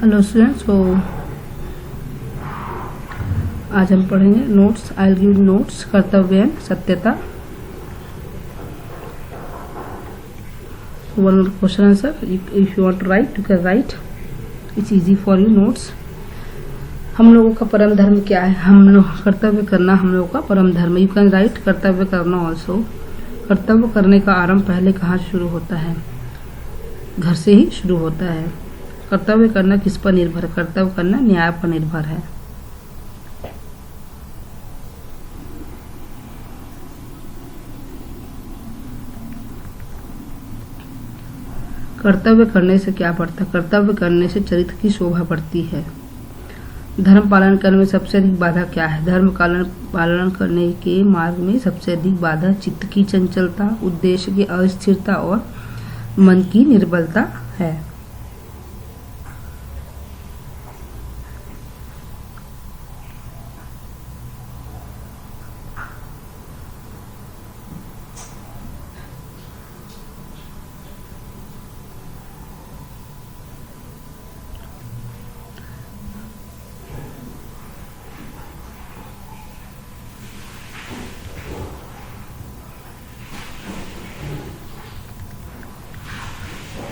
Hello students, तो आज हम पढ़ेंगे notes. I will give notes कर्तव्य सत्यता। One question answer, if you want to write you can write, it's easy for you. Notes. हम लोगों का परम धर्म क्या है? हम लोग कर्तव्य करना हम लोगों का परम धर्म। यू कैन राइट कर्तव्य करना ऑल्सो। कर्तव्य करने का आरंभ पहले कहाँ शुरू होता है? घर से ही शुरू होता है। कर्तव्य करना किस पर निर्भर है? कर्तव्य करना न्याय पर निर्भर है। कर्तव्य करने से क्या बढ़ता है? कर्तव्य करने से चरित्र की शोभा बढ़ती है। धर्म पालन करने में सबसे अधिक बाधा क्या है? धर्म पालन करने के मार्ग में सबसे अधिक बाधा चित्त की चंचलता, उद्देश्य की अस्थिरता और मन की निर्बलता है।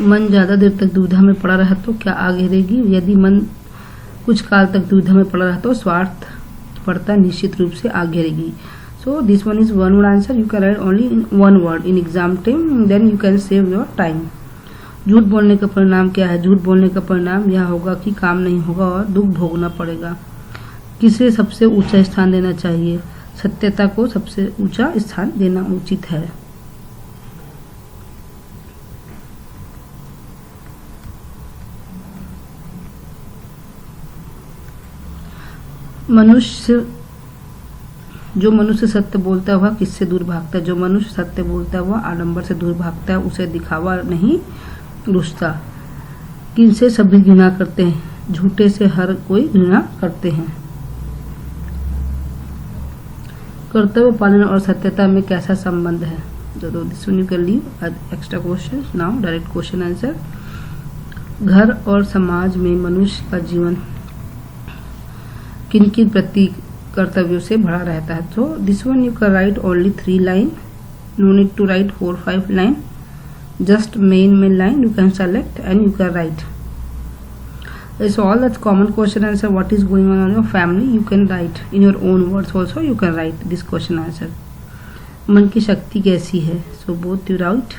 मन ज्यादा देर तक दुविधा में पड़ा रहा तो क्या आग गिरेगी? यदि मन कुछ काल तक दुविधा में पड़ा रहा तो स्वार्थ पड़ता निश्चित रूप से आग गिरेगी। So this one is one word answer. You can write only in one word in exam time, then you can save your time. झूठ बोलने का परिणाम क्या है? झूठ बोलने का परिणाम यह होगा कि काम नहीं होगा और दुख भोगना पड़ेगा। किसे सबसे ऊंचा स्थान देना चाहिए? सत्यता को सबसे ऊंचा स्थान देना उचित है। जो मनुष्य सत्य बोलता है वह किससे दूर भागता है? जो मनुष्य सत्य बोलता है वह आडंबर से दूर भागता है, उसे दिखावा नहीं रुचता। किनसे सभी घृणा करते हैं? झूठे से हर कोई घृणा करते हैं। कर्तव्य पालन और सत्यता में कैसा संबंध है? This one you can leave extra question. Now direct question answer. घर और समाज में मनुष्य का जीवन किन किन प्रति कर्तव्यों से भरा रहता है? तो this one you can write only 3 line, no need to write 4-5 line, just main line you can select and you can write. It's all that common question answer. What is going on in your family? You can write in your own words also. You can write this question answer. मन की शक्ति कैसी है? So both you write.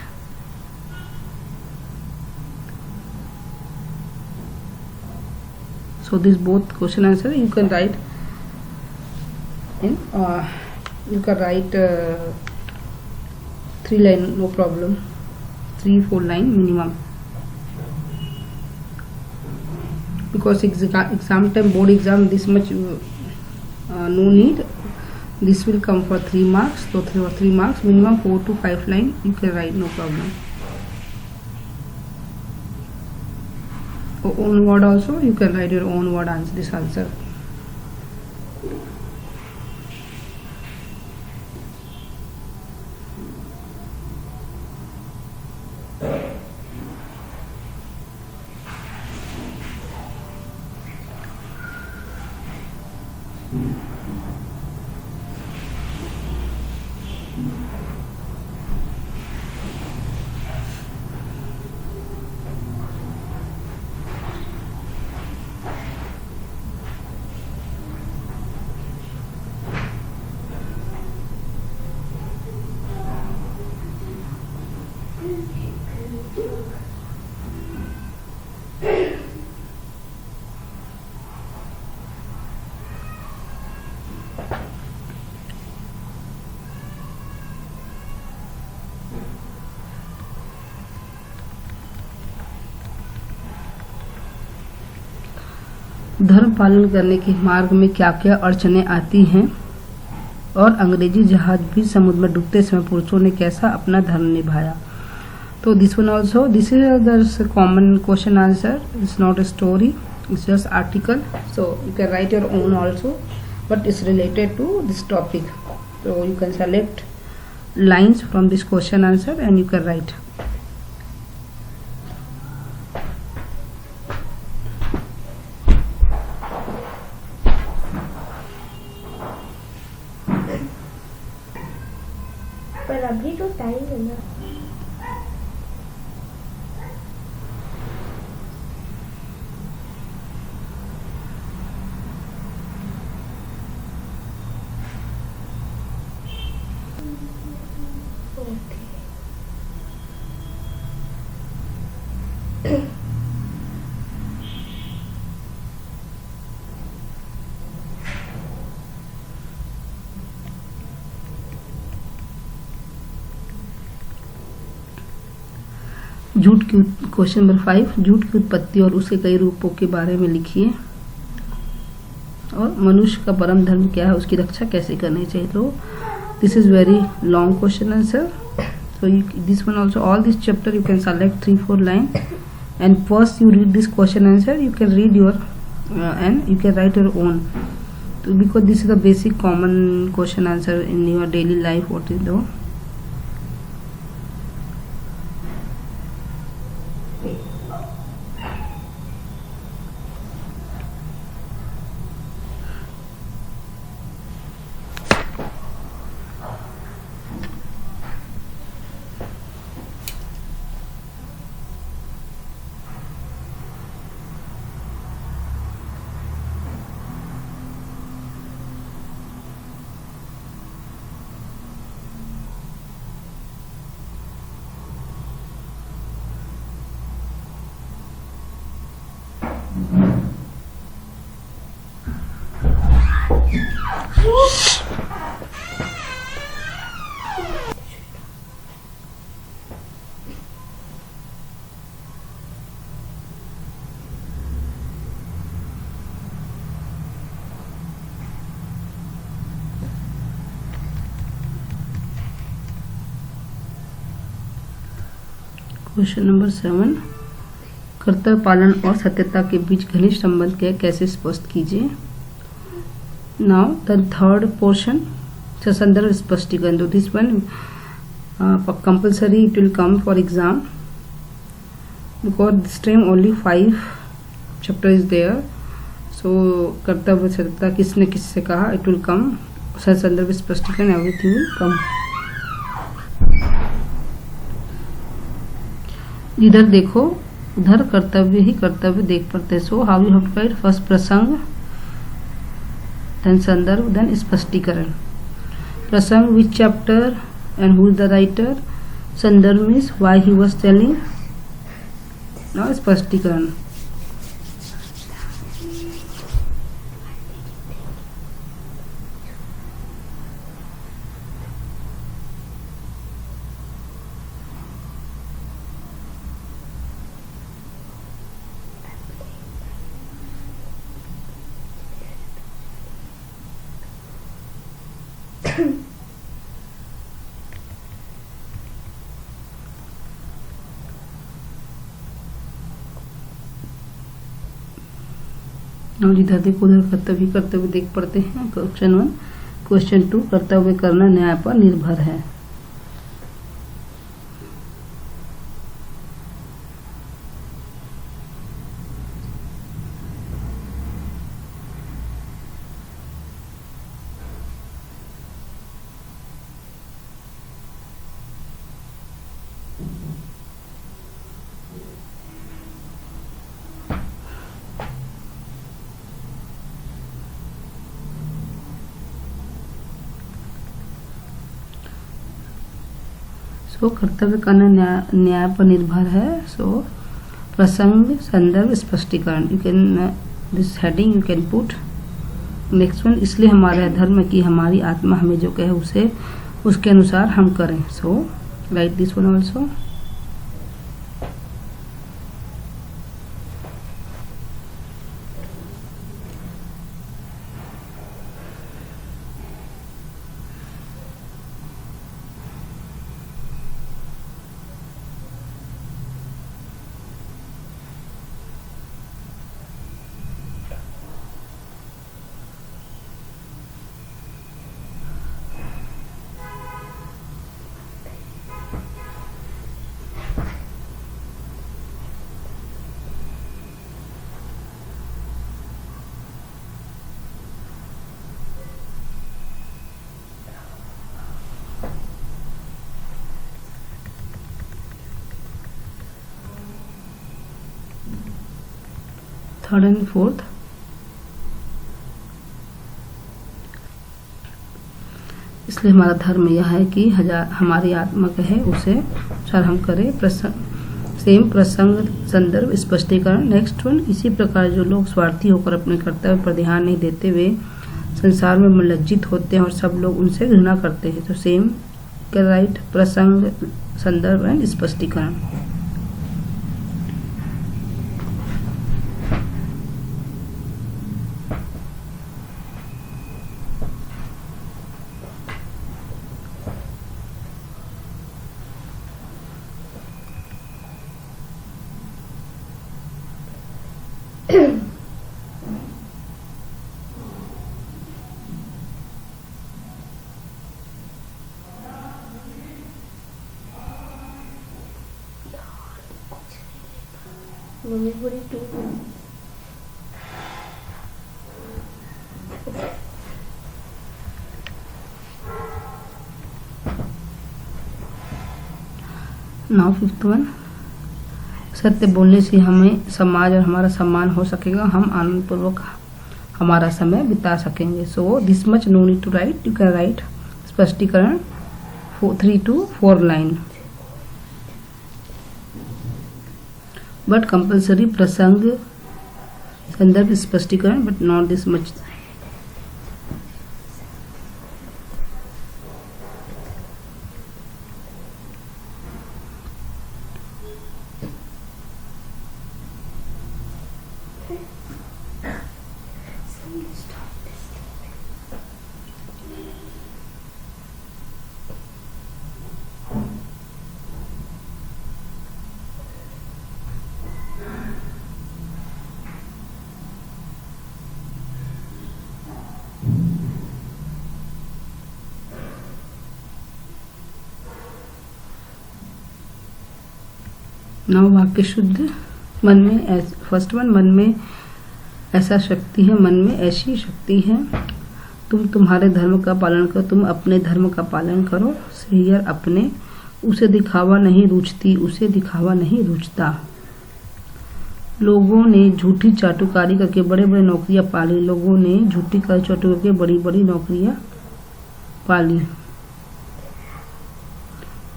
So this both question answer you can write in you can write 3 line, no problem, 3-4 line minimum, because exam time, board exam, this much no need. This will come for 3 marks, so 3 marks minimum, 4 to 5 line you can write, no problem. Own word also you can write your own word answer this answer. धर्म पालन करने के मार्ग में क्या क्या अड़चने आती हैं और अंग्रेजी जहाज भी समुद्र में डूबते समय पुरुषों ने कैसा अपना धर्म निभाया? तो this one also, this is the common question answer. It's not a story, it's just article. So you can write your own also, but it's related to this topic. So you can select lines from this question answer and you can write. अभी तो time है ना। झूठ की question number 5, झूठ की उत्पत्ति और उसके कई रूपों के बारे में लिखिए। और मनुष्य का परम धर्म क्या है, उसकी रक्षा कैसे करनी चाहिए। तो this is very long question answer. So this one also, all this chapter you can select 3-4 line, and first you read this question answer, you can read your and you can write your own. So because this is the basic common question answer in your daily life, what is the question number 7, कर्तव्य पालन और सत्यता के बीच घनिष्ठ संबंध के कैसे स्पष्ट कीजिए। नाउ द थर्ड पोर्शन, संदर्भ स्पष्टीकरण। तो this one compulsory, it will come for exam because this time only 5 chapter is there. So कर्तव्य सत्यता किसने किससे कहा, इट विल कम, संदर्भ स्पष्टीकरण, एवरीथिंग विल कम। इधर देखो, उधर कर्तव्य ही कर्तव्य देख पड़ते। So how you have to write, first प्रसंग, देन संदर्भ, देन स्पष्टीकरण। प्रसंग which chapter and who is the writer, संदर्भ means why he was telling, now स्पष्टीकरण। जिधर देखो उधर कर्तव्य कर्तव्य देख पड़ते हैं। क्वेश्चन 1, क्वेश्चन 2, कर्तव्य करना न्याय पर निर्भर है। सो कर्तव्य करना न्याय पर निर्भर है। सो प्रसंग, संदर्भ, स्पष्टीकरण, you can this heading you can put. Next one, इसलिए हमारा धर्म की हमारी आत्मा हमें जो कहे उसे उसके अनुसार हम करें। So write this one also. Third and fourth. इसलिए हमारा धर्म यह है कि हमारी आत्मा कहे उसे चार हम करें। सेम प्रसंग संदर्भ स्पष्टीकरण। नेक्स्ट वन, इसी प्रकार जो लोग स्वार्थी होकर अपने कर्तव्य पर ध्यान नहीं देते वे संसार में लज्जित होते हैं और सब लोग उनसे घृणा करते हैं। तो सेम के राइट प्रसंग संदर्भ एंड स्पष्टीकरण। मम्मी पूरी टू नाउ फिफ्थ वन, सत्य बोलने से हमें समाज और हमारा सम्मान हो सकेगा, हम आनंदपूर्वक हमारा समय बिता सकेंगे। So this much no need to write, you can write स्पष्टीकरण 3 to 4 लाइन। बट कंपल्सरी प्रसंग संदर्भ स्पष्टीकरण, बट नॉट दिस मच। नौ वाक्य शुद्ध। मन में फर्स्ट वन, मन में ऐसा शक्ति है, मन में ऐसी शक्ति है। तुम तुम्हारे धर्म का पालन करो, तुम अपने धर्म का पालन करो। श्रेयर अपने, उसे दिखावा नहीं रुचती, उसे दिखावा नहीं रुचता। लोगों ने झूठी चाटुकारी करके बड़े बड़े नौकरियां पाली, लोगों ने झूठी चाटुकारी करके बड़ी बड़ी नौकरियां पाली।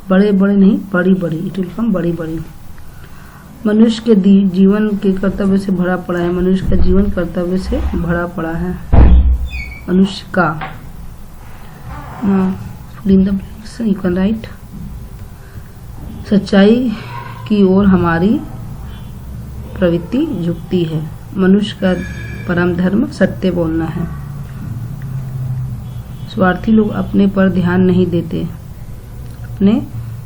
बड़े बड़े नहीं, बड़ी बड़ी, इट विल कम बड़ी बड़ी। मनुष्य के जीवन के कर्तव्य से भरा पड़ा है, मनुष्य का जीवन कर्तव्य से भरा पड़ा है। मनुष्य का यू कैन राइट सच्चाई की ओर हमारी प्रवृत्ति झुकती है। मनुष्य का परम धर्म सत्य बोलना है। स्वार्थी लोग अपने पर ध्यान नहीं देते, अपने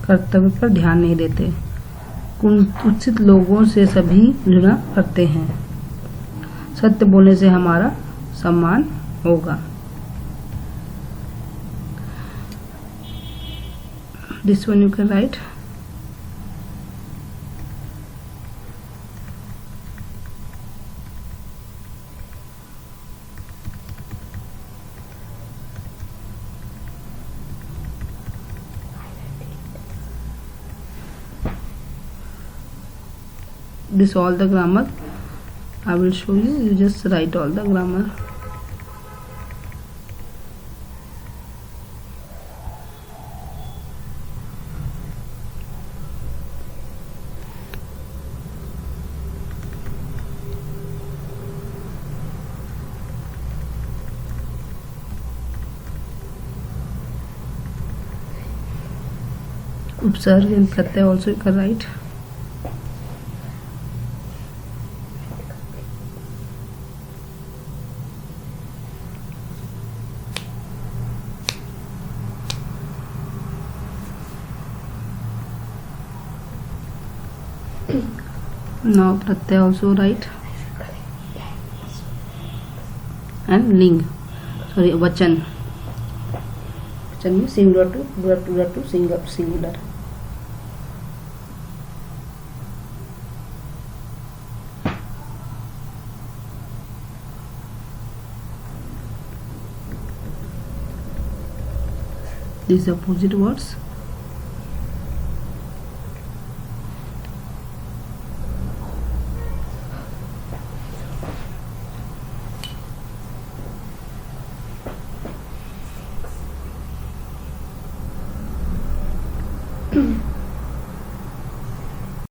कर्तव्य पर ध्यान नहीं देते। कुत्सित लोगों से सभी घृणा करते हैं। सत्य बोलने से हमारा सम्मान होगा। This one you can right this all the grammar I will show you, you just write all the grammar. Upsarg and pratyay also you can write. Now pratyay also write, and ling, sorry, vachan. Vachan means singular to singular. These opposite words. Hmm.